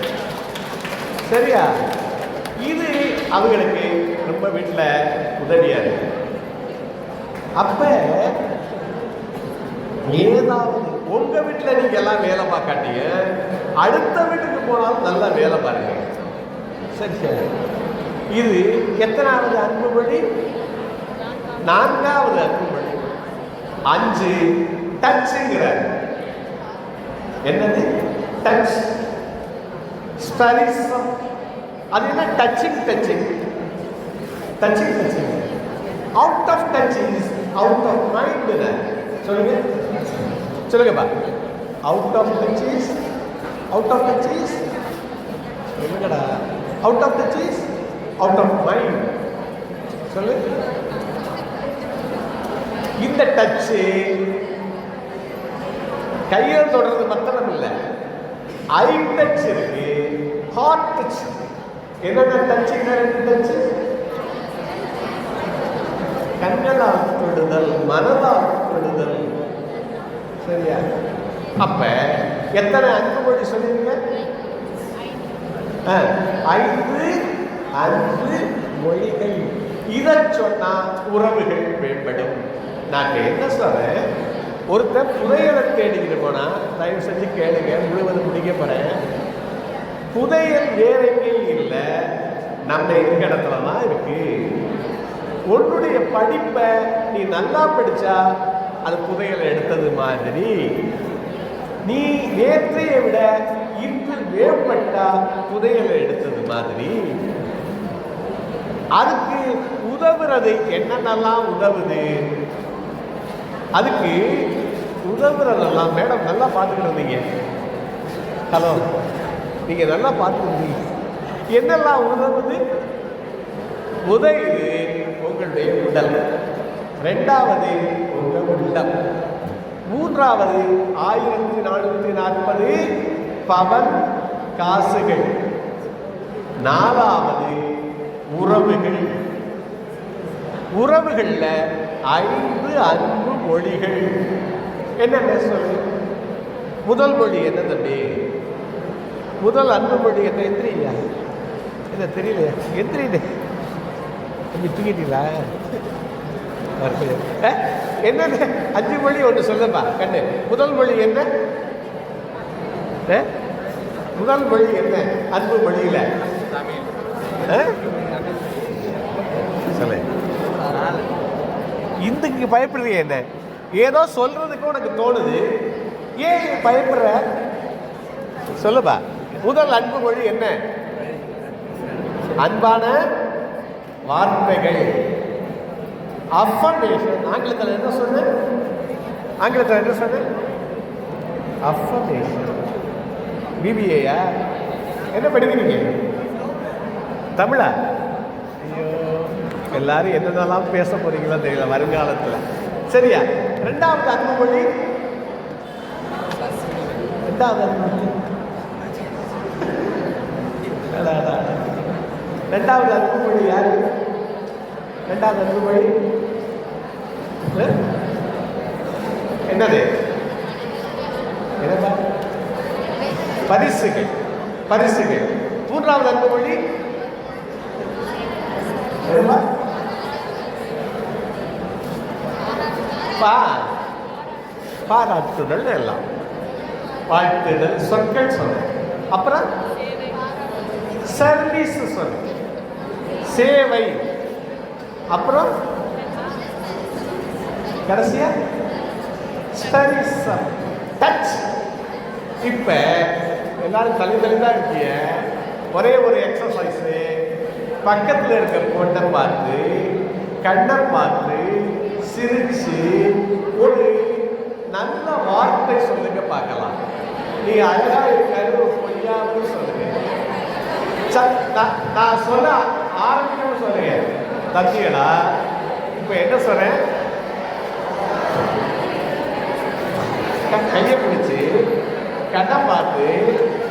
சரியா? இது அவங்களுக்கு ரொம்ப வீட்டில் உதவியா இருக்கு. அப்ப ஏதாவது உங்க வீட்டில் நீங்க எல்லாம் வேலை பார்க்காட்டீங்க, அடுத்த வீட்டுக்கு போனாலும் நல்லா வேலை பாருங்க. சரி சரி. இது எத்தனாவது அன்பு மொழி? 4வது அன்பு மொழி. 5 டச்சுங்கிற. என்னது டச்? ஸ்பரிசம். அது என்ன? Touching touching touching touching. Out of touch is out of mind. சொல்லுங்க சொல்லுங்கப்பா. அவுட் ஆஃப் டச் இஸ் என்னடா? Out of touch is out of mind. சொல்லு. இந்த டச்சு கையில் தொடர்றது மாத்திரம் இல்லை, ஐ டச் இருக்கு, ஹார்ட் டச். என்னென்ன டச்? 2 டச். கண்களால் தொடுதல், மனதால் தொடுதல். சரியா? அப்ப எத்தனை அன்பு மொழி சொல்லிருங்க? 5 அன்பு மொழிகள். இதை சொன்னா உறவுகள் மேம்படும். நான் என்ன சொல்றேன், ஒருத்தர் புதையலை தேடிக்கிட்டு போனா தயவு செஞ்சு கேளுங்க, முழுவதும் முடிக்க போறேன். புதையல் வேற எங்கேயும் இல்லை, நம்ம இருக்க இடத்துல தான் இருக்கு. உன்னுடைய படிப்பை நீ நல்லா படிச்சா அது புதையலை எடுத்தது மாதிரி, நீ நேற்றையை விட இன்று வேப்பட்டா புதையலை எடுத்தது மாதிரி அதுக்கு உதவுறது என்னென்னலாம் உதவுது, அதுக்கு உதவுறதெல்லாம் மேடம் நல்லா பார்த்துக்கிட்டு இருந்தீங்க. ஹலோ, நீங்க நல்லா பார்த்துக்கிட்டு என்னெல்லாம் உதவுது? முதலில் உங்களுடைய உடல், ரெண்டாவது உங்கள் உள்ளம், மூன்றாவது 1440 பவன் காசுகள், நாலாவது உறவுகள். உறவுகள்ல 5 அன்பு மொழிகள். என்னென்ன சொல்லு? முதல் மொழி என்ன தம்பி? முதல் அன்பு மொழி என்ன? எந்திரியா? என்ன தெரியலையா? எந்திரிடு தம்பி, தூங்கிட்டீங்களா? என்னென்ன 5 மொழி ஒன்று சொல்லுப்பா கண்ணு. முதல் மொழி என்ன? முதல் மொழி என்ன அன்பு மொழியில? சொல்லு. இதுக்கு பயப்படுறீங்க என்ன? ஏதோ சொல்றதுக்கு உனக்கு தோணுது, ஏன் பயப்படுற? சொல்லுப்பா. முதல் அன்பு மொழி என்ன? அன்பான வார்த்தைகள், அஃபர்மேஷன். ஆங்கிலத்தில் என்ன சொன்ன? ஆங்கிலத்தில் என்ன சொன்ன? அஃபர்மேஷன். பிபிஏயா? என்ன படிக்கிறீங்க? தமிழா? ஐயோ, எல்லாரும் என்னென்னலாம் பேச போறீங்களோ தெரியல வருங்காலத்தில். சரியா? ரெண்டாவது அன்பு மொழி. ரெண்டாவது அன்பு மொழி. ரெண்டாவது அன்பு மொழி யாரு? ரெண்டாவது அன்பு மொழி என்னது? என்னப்பா? பரிசுகள். பரிசுகள். மூன்றாவது அன்பு மொழி பாராட்டுதல். எல்லாம் வாழ்த்துதல் சொற்கள் சொன்ன. அப்புறம் சர்வீஸ் சொன்ன, சேவை. அப்புறம் கடைசியா ஸ்பரிசம், டச். இப்ப எல்லாரும் தனித்தனிதான் இருக்கீங்க. ஒரே ஒரு எக்ஸசைஸ். பக்கத்தில் இருக்க பொண்ணை பார்த்து, கண்ணை பார்த்து சிரிச்சு ஒரு நல்ல வார்த்தை சொல்லுங்க பார்க்கலாம். நீ அழகா இருக்காரு பொய்யாவும் சொல்லுங்க. நான் சொல்ல ஆரம்பிக்கணும் சொல்லுங்க. தம்பிகளா, இப்ப என்ன சொல்றேன்? கையை பிடிச்சு கண்ணை பார்த்து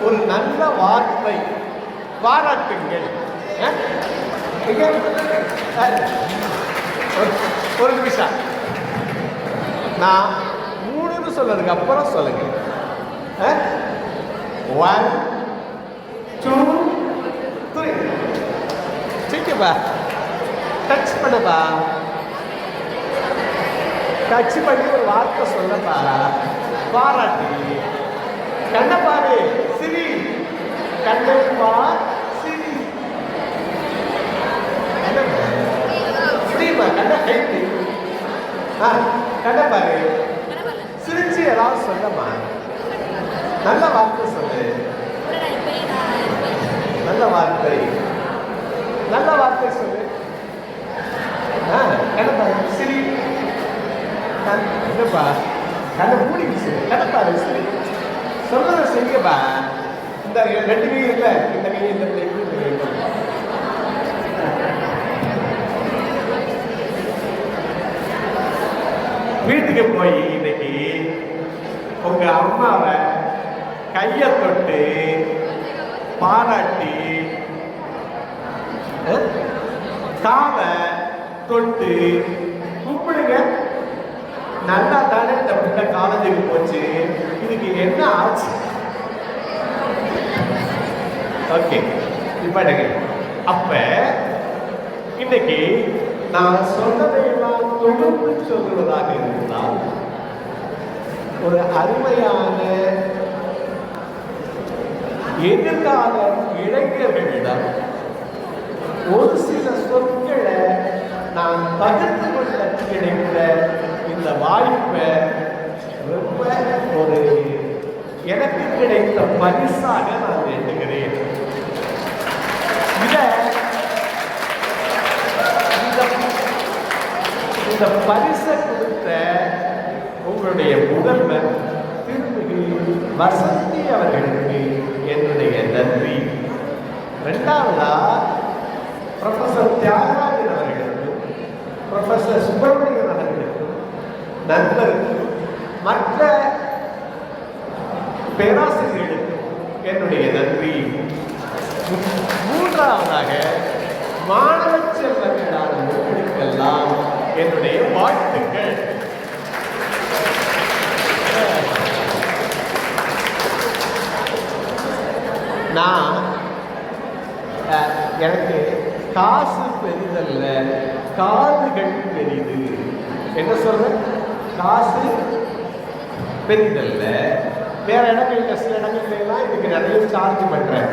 ஒரு நல்ல வார்த்தை பாராட்டுங்கள். ஒரு நிமிஷம், நான் 3 சொன்னதுக்கு அப்புறம் சொல்லுங்க. 1 2 3. சரிப்பா, டச் பண்ணப்பா. டச் பண்ணி ஒரு வார்த்தை சொல்லப்பா. பாராட்டி. கண்ணை பாரு, சிரி. கண்ணை பார், சிரி. புரியுமா? கண்ணை கைட்டு. கண்ணை பாரு, சிரிச்சு ஏதாவது சொல்லமா. நல்ல வார்த்தை சொல்லு. நல்ல வார்த்தை, நல்ல வார்த்தை சொல்லு. கண்ணை பாரு, சிரி. என்னப்பா கண்ணை மூடிச்சு. கண்ணை பாரு, சிரி. சொல்றத செய்யப்பா. இந்த 2 கை இல்லை, இந்த கை இந்த கை. வீட்டுக்கு போய் இன்னைக்கு உங்க அம்மாவை கைய தொட்டு பாராட்டி, காலை தொட்டு கூப்பிடுங்க. நல்லா தானே இந்த பிள்ளை காலேஜுக்கு போச்சு, இதுக்கு என்ன ஆச்சு? ஓகே, இப்ப அப்ப இன்னைக்கு நான் சொன்னதையெல்லாம் தொகுத்து சொல்லுவதாக இருந்தால், ஒரு அருமையான எதிர்கால இளைஞர்களிடம் ஒரு சில சொற்களை நான் பகிர்ந்து கொள்ள கிடைத்த இந்த வாய்ப்பை ரொம்ப ஒரு எனக்கு கிடைத்த பரிசாக நான் எண்ணுகிறேன். இந்த பரிசை கொடுத்த உங்களுடைய முதல்வர் திருமிகு வசந்தி அவர்களுக்கு என்னுடைய நன்றி. இரண்டாவதா ப்ரொஃபசர் தியாகராஜன் அவர்களுக்கும் ப்ரொஃபசர் சுப்பிரமணியன் அவர்களுக்கும் நண்பருக்கும் மற்ற பேராசிரியர்களுக்கும் என்னுடைய நன்றி. மூன்றாவதாக மாணவ செல்வங்களான உங்களுக்கெல்லாம் என்னுடைய வாழ்த்துக்கள். நான் எனக்கு காசு பெரிதல்ல, காதுகள் பெரிது. என்ன சொல்றேன்? காசு பெரிதல்ல. வேற இடங்கள்ல சில இடங்கள்லாம் இதுக்கு நிறைய சார்ஜ் பண்றேன்.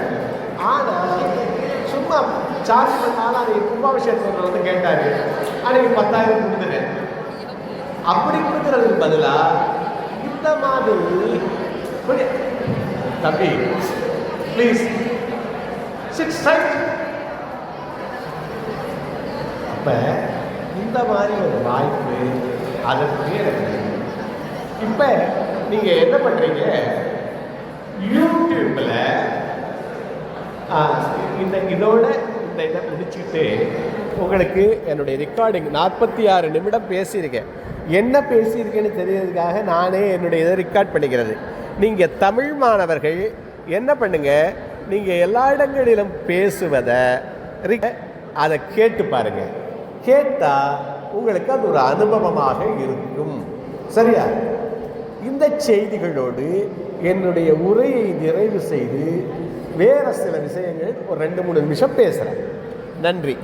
ஆனா சும்மா சார்ஜ் பண்ணாலும் அது கும்பாபிஷேகத்தில் வந்து கேட்டாரு, அன்னைக்கு 10,000 கொடுத்துட்டேன். அப்படி கொடுக்கறதுக்கு பதிலா இந்த மாதிரி தம்பி ப்ளீஸ் சிட் ஸ்ட்ரைட். அப்ப இந்த மாதிரி ஒரு வாய்ப்பு அதற்கு எனக்கு. இப்ப நீங்க என்ன பண்றீங்க? யூடியூப்ல இதோட இந்த இதை முடிச்சுட்டு உங்களுக்கு என்னுடைய ரெக்கார்டிங் 46 நிமிடம் பேசியிருக்கேன். என்ன பேசியிருக்கேன்னு தெரியறதுக்காக நானே என்னுடைய இதை ரெக்கார்ட் பண்ணிக்கிறது. நீங்கள் தமிழ் மாணவர்கள் என்ன பண்ணுங்க, நீங்கள் எல்லா இடங்களிலும் பேசுவதை அதை கேட்டு பாருங்க. கேட்டால் உங்களுக்கு அது ஒரு அனுபவமாக இருக்கும். சரியா? இந்த செய்திகளோடு என்னுடைய உரையை நிறைவு செய்து வேறு சில விஷயங்கள் ஒரு 2-3 நிமிஷம் பேசுகிறேன். நன்றி.